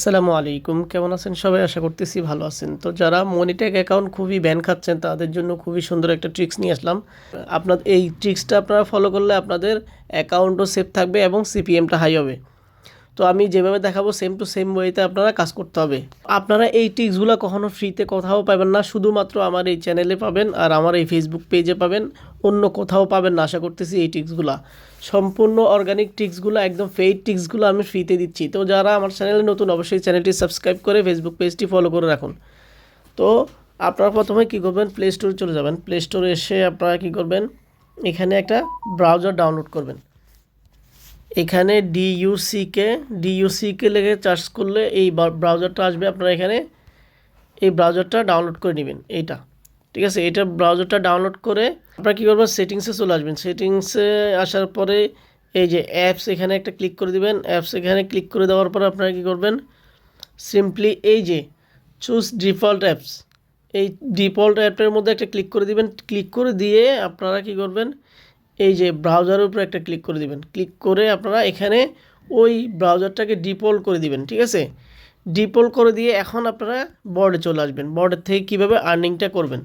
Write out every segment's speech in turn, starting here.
আসসালামু আলাইকুম, কেমন আছেন সবাই? আশা করতেছি ভালো আছেন। তো যারা মনিটেক অ্যাকাউন্ট খুবই ব্যান খাচ্ছেন তাদের জন্য খুবই সুন্দর একটা ট্রিক্স নিয়ে আসলাম। আপনাদের এই ট্রিক্সটা আপনারা ফলো করলে আপনাদের অ্যাকাউন্টও সেফ থাকবে এবং সিপিএমটা হাই হবে। তো আমি যেভাবে দেখাবো সেম টু সেম ওয়েতে আপনারা কাজ করতে হবে। আপনারা এই ট্রিক্সগুলো কখনো ফ্রিতে কোথাও পাবেন না, শুধুমাত্র আমার এই চ্যানেলে পাবেন আর আমার এই ফেসবুক পেজে পাবেন, অন্য কোথাও পাবেন না। আশা করতেছি এই ট্রিক্সগুলো সম্পূর্ণ অর্গানিক ট্রিক্সগুলো, একদম পেইড ট্রিক্সগুলো আমি ফ্রিতে দিচ্ছি। তো যারা আমার চ্যানেলে নতুন অবশ্যই চ্যানেলটি সাবস্ক্রাইব করে ফেসবুক পেজটি ফলো করে রাখুন। তো আপনারা প্রথমে কী করবেন, প্লে স্টোরে চলে যাবেন। প্লে স্টোরে এসে আপনারা কী করবেন, এখানে একটা ব্রাউজার ডাউনলোড করবেন। এখানে ডিইউসিকে লিখে সার্চ করলে এই ব্রাউজারটা আসবে। আপনারা এখানে এই ব্রাউজারটা ডাউনলোড করে নেবেন, এইটা ঠিক আছে। এটা ব্রাউজারটা ডাউনলোড করে আপনারা কী করবেন, সেটিংসে চলে আসবেন। সেটিংসে আসার পরে এই যে অ্যাপস, এখানে একটা ক্লিক করে দিবেন। অ্যাপস এখানে ক্লিক করে দেওয়ার পর আপনারা কী করবেন, সিম্পলি এই যে চুজ ডিফল্ট অ্যাপস, এই ডিফল্ট অ্যাপের মধ্যে একটা ক্লিক করে দিবেন। ক্লিক করে দিয়ে আপনারা কী করবেন, এই যে ব্রাউজারের উপরে একটা ক্লিক করে দিবেন। ক্লিক করে আপনারা এখানে ওই ব্রাউজারটাকে ডিফল্ট করে দিবেন, ঠিক আছে। ডিফল্ট করে দিয়ে এখন আপনারা বোর্ডে চলে আসবেন। বোর্ডের থেকে কীভাবে আর্নিংটা করবেন,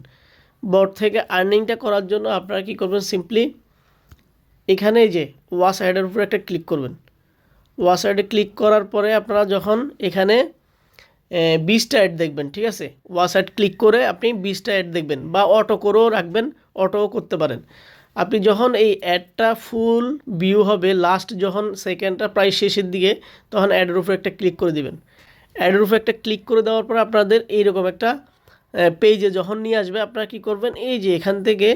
বোর্ড থেকে আর্নিংটা করার জন্য আপনারা কী করবেন, সিম্পলি এখানে এই যে ওয়াচ অ্যাডের উপরে একটা ক্লিক করবেন। ওয়াচ অ্যাডে ক্লিক করার পরে আপনারা যখন এখানে 20টা অ্যাড দেখবেন, ঠিক আছে। ওয়াচ অ্যাড ক্লিক করে আপনি 20টা অ্যাড দেখবেন, বা অটো করেও রাখবেন, অটোও করতে পারেন। আপনি যখন এই অ্যাডটা ফুল ভিউ হবে, লাস্ট যখন সেকেন্ডটা প্রায় শেষের দিকে, তখন অ্যাডের উপরে একটা ক্লিক করে দিবেন। অ্যাডের উপরে একটা ক্লিক করে দেওয়ার পর আপনাদের এইরকম একটা পেজে যখন নিয়ে আসবে, আপনারা কী করবেন, এই যে এখান থেকে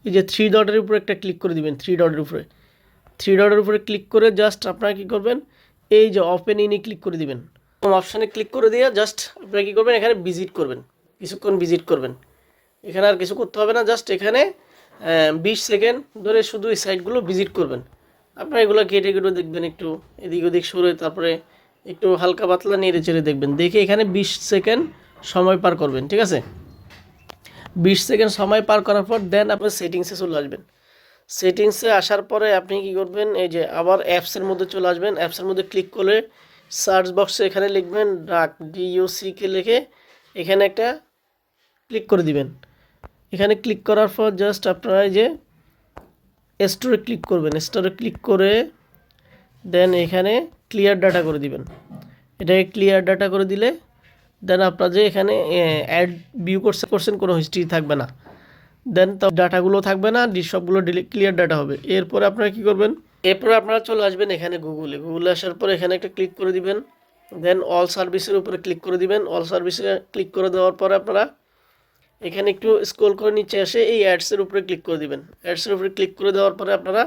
এই যে 3 ডটের উপরে একটা ক্লিক করে দিবেন। 3 ডটের উপরে ক্লিক করে জাস্ট আপনারা কী করবেন, এই যে ওপেন ইনে ক্লিক করে দিবেন। অপশানে ক্লিক করে দিয়ে জাস্ট আপনারা কী করবেন, এখানে ভিজিট করবেন, কিছুক্ষণ ভিজিট করবেন। এখানে আর কিছু করতে হবে না, জাস্ট এখানে 20 সেকেন্ড ধরে শুধু এই সাইটগুলো ভিজিট করবেন। আপনারা এগুলো কেটে দেখবেন, একটু এদিক ওদিক সরে, তারপরে একটু হালকা পাতলা নেড়ে চেড়ে দেখবেন। দেখে এখানে 20 সেকেন্ড সময় পার করবেন, ঠিক আছে। 20 সেকেন্ড সময় পার করার পর দেন আপনি সেটিংসে চলে আসবেন। সেটিংসে আসার পরে আপনি কী করবেন, এই যে আবার অ্যাপসের মধ্যে চলে আসবেন। অ্যাপসের মধ্যে ক্লিক করে সার্চ বক্সে এখানে লিখবেন DUCK লিখে এখানে একটা ক্লিক করে দিবেন। এখানে ক্লিক করার পর জাস্ট আপনারা এই যে স্টোরে ক্লিক করবেন। স্টোরে ক্লিক করে দেন এখানে ক্লিয়ার ডাটা করে দিবেন। এটাকে ক্লিয়ার ডাটা করে দিলে দেন আপনারা যে এখানে অ্যাড ভিউ করছেন কোনো হিস্ট্রি থাকবে না। দেন তো ডাটাগুলো থাকবে না, সবগুলো ক্লিয়ার ডাটা হবে। এরপরে আপনারা কী করবেন, এরপরে আপনারা চলে আসবেন এখানে গুগলে আসার পরে এখানে একটা ক্লিক করে দিবেন। দেন অল সার্ভিসের উপরে ক্লিক করে দিবেন। অল সার্ভিসে ক্লিক করে দেওয়ার পরে আপনারা এখানে একটু স্ক্রল করে নিচে এসে এই অ্যাডসের উপরে ক্লিক করে দিবেন। অ্যাডসের উপরে ক্লিক করে দেওয়ার পরে আপনারা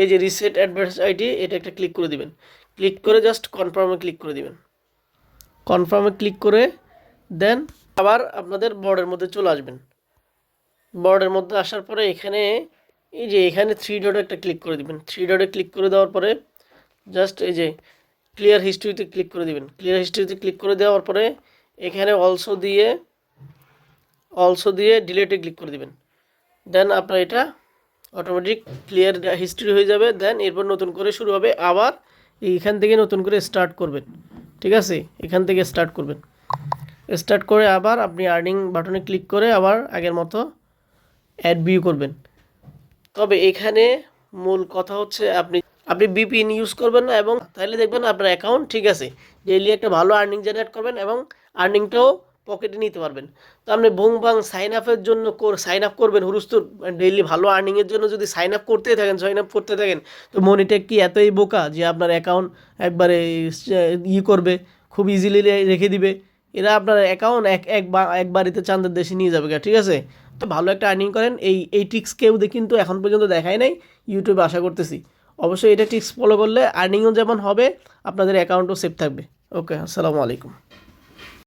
এই যে রিসেট অ্যাডভার্টাইজ আইডি, এটা একটা ক্লিক করে দিবেন। ক্লিক করে জাস্ট কনফার্মে ক্লিক করে দিবেন। কনফার্মে ক্লিক করে দেন আবার আপনাদের বোর্ডের মধ্যে চলে আসবেন। বোর্ডের মধ্যে আসার পরে এখানে এই যে এখানে 3 ডটে একটা ক্লিক করে দিবেন। 3 ডটে ক্লিক করে দেওয়ার পরে জাস্ট এই যে ক্লিয়ার হিস্ট্রিতে ক্লিক করে দিবেন। ক্লিয়ার হিস্ট্রিতে ক্লিক করে দেওয়ার পরে এখানে অলসো দিয়ে ডিলেটে ক্লিক করে দিবেন। দেন আপনার এটা অটোমেটিক ক্লিয়ার হিস্ট্রি হয়ে যাবে। দেন এরপর নতুন করে শুরু হবে, আবার এইখান থেকে নতুন করে স্টার্ট করবেন, ঠিক আছে। এখান থেকে স্টার্ট করবেন। স্টার্ট করে আবার আপনি আর্নিং বাটনে ক্লিক করে আবার আগের মতো অ্যাড ভিউ করবেন। তবে এখানে মূল কথা হচ্ছে আপনি VPN ইউজ করবেন না, এবং তাহলে দেখবেন আপনার অ্যাকাউন্ট ঠিক আছে, ডেইলি একটা ভালো আর্নিং জেনারেট করবেন এবং আর্নিংটাও পকেটে নিতে পারবেন। তো আপনি বুং বাং সাইন আপ করবেন হুরুস্তুর, ডেইলি ভালো আর্নিংয়ের জন্য যদি সাইন আপ করতে থাকেন, তো মনিটেক কি এতই বোকা যে আপনার অ্যাকাউন্ট একবারে করবে, খুব ইজিলি রেখে দিবে? এরা আপনার অ্যাকাউন্ট এক বাড়িতে চাঁদের দেশে নিয়ে যাবে, ঠিক আছে। তো ভালো একটা আর্নিং করেন। এই ট্রিক্স কেউ কিন্তু এখন পর্যন্ত দেখায় নাই ইউটিউবে, আশা করতেছি। অবশ্যই এটা ট্রিক্স ফলো করলে আর্নিংও যেমন হবে, আপনাদের অ্যাকাউন্টও সেফ থাকবে। ওকে, আসসালামু আলাইকুম।